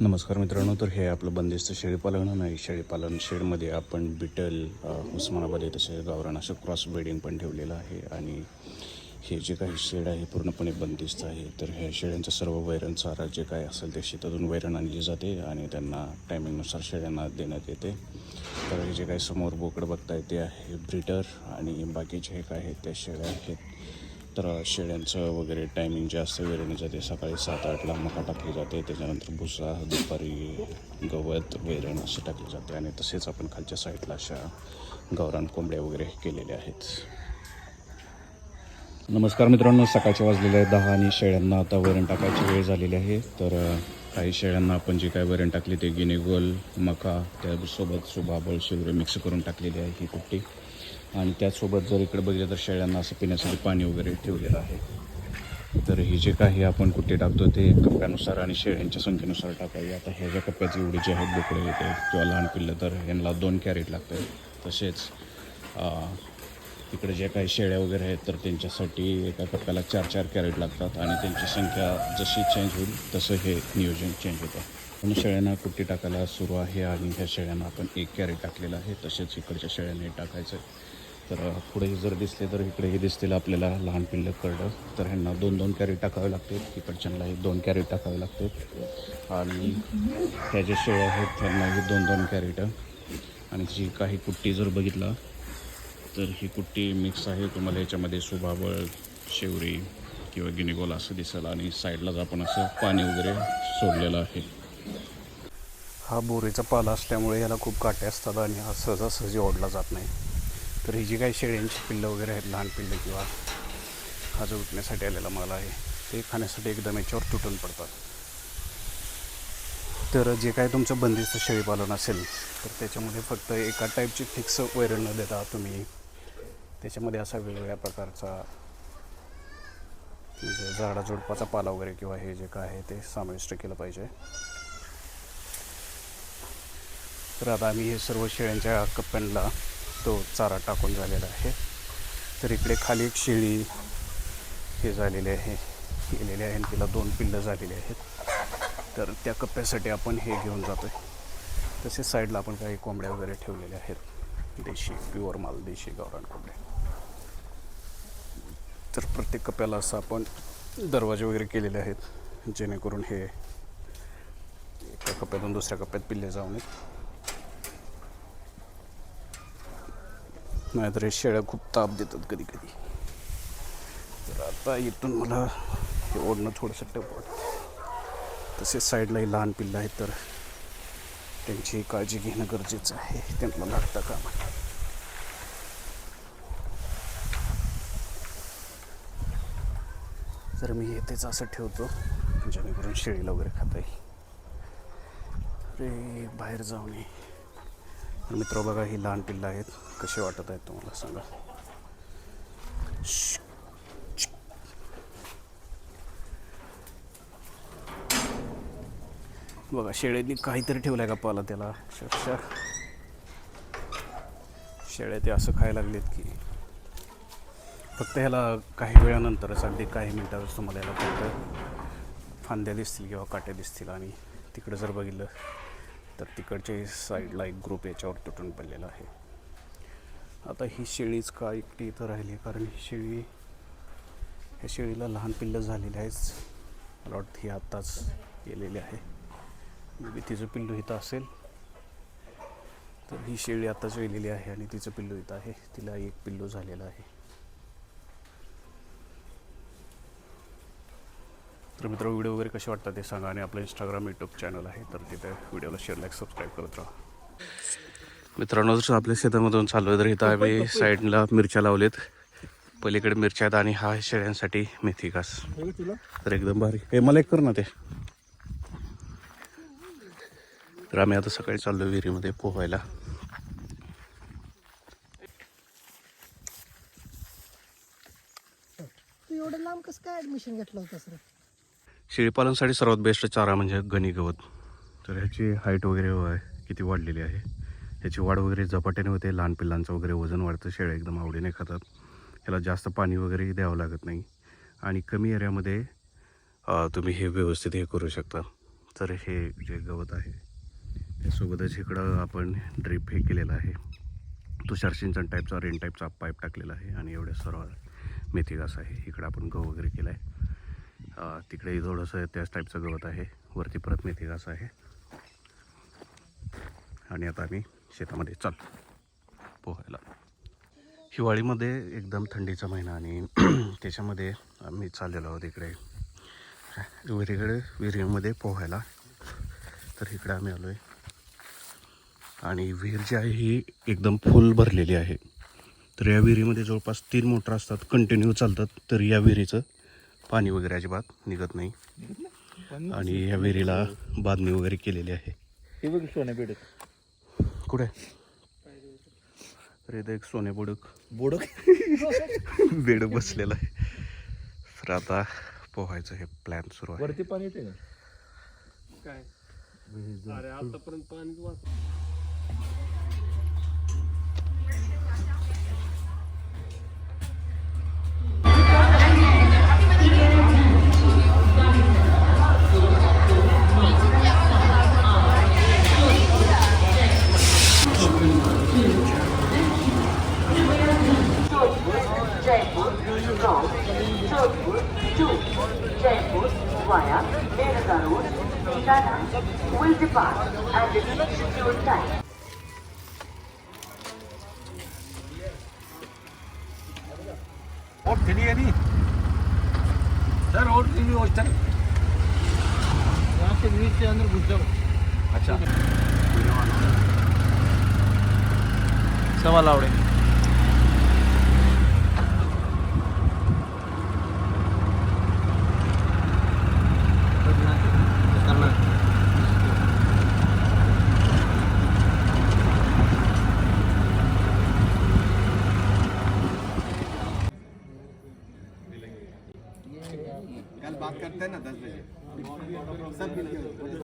नमस्कार मित्रांनो. तर हे आपलं बंदिस्त शेळीपालन नाही. शेळीपालन शेडमध्ये आपण बिटल, उस्मानाबादी तसे गावरान असं क्रॉस ब्रीडिंग पण ठेवलेलं आहे. आणि हे जे काही शेड आहे पूर्णपणे बंदिस्त आहे. तर ह्या शेळ्यांचं सर्व वैरण चारा जे काय असेल ते शेतातून वैरण आणली जाते आणि त्यांना टायमिंगनुसार शेळ्यांना देण्यात येते. तर हे जे काही समोर बोकडं बघताय ते आहे ब्रीडर आणि बाकीचे हे काय आहेत त्या शेळ्या आहेत. तर शेळ्यांचं वगैरे टायमिंग जे असतं वैरणीचं ते सकाळी 7-8ला मका टाकली जाते. त्याच्यानंतर भुसा, दुपारी गवत, वैरण असं टाकले जाते. आणि तसेच आपण खालच्या साईडला अशा गावरान कोंबड्या वगैरे केलेल्या आहेत. नमस्कार मित्रांनो. सकाळचे वाजलेले आहे 10 आणि शेळ्यांना आता वैरण टाकायची वेळ झालेली आहे. तर काही शेळ्यांना आपण जे काय वैरण टाकली ते गिनीगोल, मका, त्यासोबत सुबाबळ, शिवरे मिक्स करून टाकलेली आहे ही कुट्टी. आणि त्याचसोबत जर इकडे बघितलं तर शेळ्यांना असं पिण्यासाठी पाणी वगैरे ठेवलेलं आहे. तर ही जे काही आपण कुट्टी टाकतो ते कप्प्यानुसार आणि शेळ्यांच्या संख्येनुसार टाकावी. आता ह्या ज्या कप्प्याची एवढी जे आहेत बोकडे येते किंवा लहान पिल्लं तर ह्यांना 2 कॅरेट लागतं. तसेच इकडे जे काही शेळ्या वगैरे आहेत तर त्यांच्यासाठी एका कप्प्याला 4-4 कॅरेट लागतात. आणि त्यांची संख्या जशी चेंज होईल तसं हे नियोजन चेंज होतं. पण शेळ्यांना कुट्टी टाकायला सुरू आहे आणि ह्या शेळ्यांना आपण 1 कॅरेट टाकलेलं आहे. तसेच इकडच्या शेळ्यांनी टाकायचं. तर पुढे जर दिसले तर इकडेही दिसतील आपल्याला लहान पिल्लं करडं. तर ह्यांना 2-2 कॅरेट टाकावे लागते. इकडच्यांनाही 2 कॅरेट टाकावे लागते. आणि ह्या ज्या शेळ्या आहेत त्यांनाही 2-2 कॅरेट. आणि जी काही कुट्टी जर बघितला तर ही कुट्टी मिक्स आहे. तुम्हाला याच्यामध्ये सुबाबळ, शेवरी किंवा गिनीगोल असं दिसेल. आणि साईडलाच आपण असं पाणी वगैरे सोडलेलं आहे. हा बोरीचा पाला असल्यामुळे याला खूप काटे असतात आणि हा सहजासहजी ओढला जात नाही. तर ही जी काही शेळ्यांची पिल्लं वगैरे आहेत, लहान पिल्लं किंवा हा जो विकण्यासाठी आलेला माल आहे ते खाण्यासाठी एकदम याच्यावर तुटून पडतात. तर जे काय तुमचं बंदिस्त शेळीपालन असेल तर त्याच्यामध्ये फक्त एका टाईपची फिक्स वैरण न देता तुम्ही त्याच्यामध्ये असा वेगवेगळ्या प्रकारचा म्हणजे झाडाझुडपाचा पाला वगैरे किंवा हे जे काय आहे ते समाविष्ट केलं पाहिजे. तर आता आम्ही हे सर्व शेळ्यांच्या कप्प्यांना तो चारा टाकून झालेला आहे. तर इकडे खाली एक शेळी हे झालेले आहे, गेलेले आहे आणि तिला 2 पिल्लं झालेली आहेत. तर त्या कप्प्यासाठी आपण हे घेऊन जातो आहे. तसेच साईडला आपण काही कोंबड्या वगैरे ठेवलेल्या आहेत, देशी प्युअर माल, देशी गावरान कोंबड्या. तर प्रत्येक कप्प्याला असं आपण दरवाजे वगैरे केलेले आहेत जेणेकरून हे एका कप्प्यातून दुसऱ्या कप्प्यात पिल्ले जाऊ नयेत. नाहीतर हे शेळ्या खूप ताप देतात कधी कधी. तर आता इथून मला हे ओढणं थोडंसं टफ वाटतं. तसेच साईडलाही लहान पिल्लं आहेत तर त्यांची काळजी घेणं गरजेचं आहे, त्यांना लागता कामा. तर मी येतेच असं ठेवतो जेणेकरून शेळीला वगैरे खाता येईल. अरे बाहेर जाऊ नये. तर मित्र बघा, ही लहान पिल्लं आहेत, कसे वाटत आहेत तुम्हाला सांगा. बघा शेळ्यांनी काहीतरी ठेवलं आहे का पाला त्याला. अक्षरशः शेळ्या ते असं खायला लागलेत की फक्त ह्याला काही वेळानंतरच, अगदी काही मिनटातच तुम्हाला याला फक्त फांद्या दिसतील किंवा काटे दिसतील. आणि तिकडं जर बघितलं तर तिकडच्या साईडला एक ग्रुप याच्यावर तुटून पडलेला आहे. आता ही शेळीच का एकटी इथं राहिली, कारण ही ह्या शेळीला लहान पिल्लं झालेली आहेच. मला वाटतं ही आत्ताच गेलेली आहे. मी तिचं पिल्लू इथं असेल. तर ही शेळी आत्ताच वेलेली आहे आणि तिचं पिल्लू इथं आहे. तिला 1 पिल्लू झालेलं आहे. तर मित्र, व्हिडिओ वगैरे कसे वाटतात ते सांगा. आणि आपलं इंस्टाग्राम, यूट्यूब चॅनल आहे तर तिथे व्हिडिओला शेअर, लाईक, सबस्क्राईब करत राहा. मित्रांनो, जसं आपल्या शेतामधून चालू आहे तर इथं आम्ही साईडला मिरच्या लावलेत. पलीकडे मिरच्या आहेत आणि हा शेळ्यांसाठी मेथी घास. तर एकदम भारी. हे मला एक कर ना ते. तर आम्ही आता सकाळी चाललो विहिरीमध्ये पोहायला. एवढं लांब कसं काय ॲडमिशन घेतलं होतं सर? शेळीपालनासाठी सर्वात बेस्ट चारा म्हणजे गणी गवत. तर ह्याची हाईट वगैरे किती वाढलेली आहे. ह्याची वाढ वगैरे झपाट्याने होते. लहान पिल्लांचं वगैरे वजन वाढतं. शेळ्या एकदम आवडीने खातात. ह्याला जास्त पाणी वगैरे द्यावं लागत नाही आणि कमी एरियामध्ये तुम्ही हे व्यवस्थित हे करू शकता. तर हे जे गवत आहे त्यासोबतच इकडं आपण ड्रीप हे केलेलं आहे, तुषार सिंचन टाईपचा, रेन टाईपचा पाईप टाकलेला आहे आणि एवढ्या सर्व मेथी घास आहे. इकडं आपण गहू वगैरे केला आहे, तिकडे थोडंसं त्याच टाईपचं गवत आहे, वरती परत मेथी घास आहे. आणि आता आम्ही शेतामध्ये चाललो पोहायला. हिवाळीमध्ये एकदम थंडीचा महिना आणि त्याच्यामध्ये आम्ही चाललेलो आहोत इकडे विहिरीमध्ये पोहायला. तर इकडे आम्ही आलो आहे आणि विहीर जी आहे ही एकदम फुल भरलेली आहे. तर या विहिरीमध्ये जवळपास 3 मोटर असतात, कंटिन्यू चालतात. तर या विहिरीचं पाणी वगैरे अजिबात निघत नाही आणि या विहिरीला बांधणी वगैरे केलेली आहे. हे बघ सोने बेडक कुठे? तर इथं एक सोने बुडक बेड बसलेला आहे. तर आता पोहायचं हे प्लॅन सुरू आहे. वरती पाणी येते ना काय अरे आतापर्यंत पाणी वाच Jaipur, North, Jodhpur to Jaipur via Nirada Road, Tirana will depart at its scheduled time. और चली है नहीं सर, और नहीं हॉस्टल यहाँ से बीच के अंदर घुस जाओ. अच्छा सवा लावडे कल बात करते हैं ना 10 बजे सब मिल के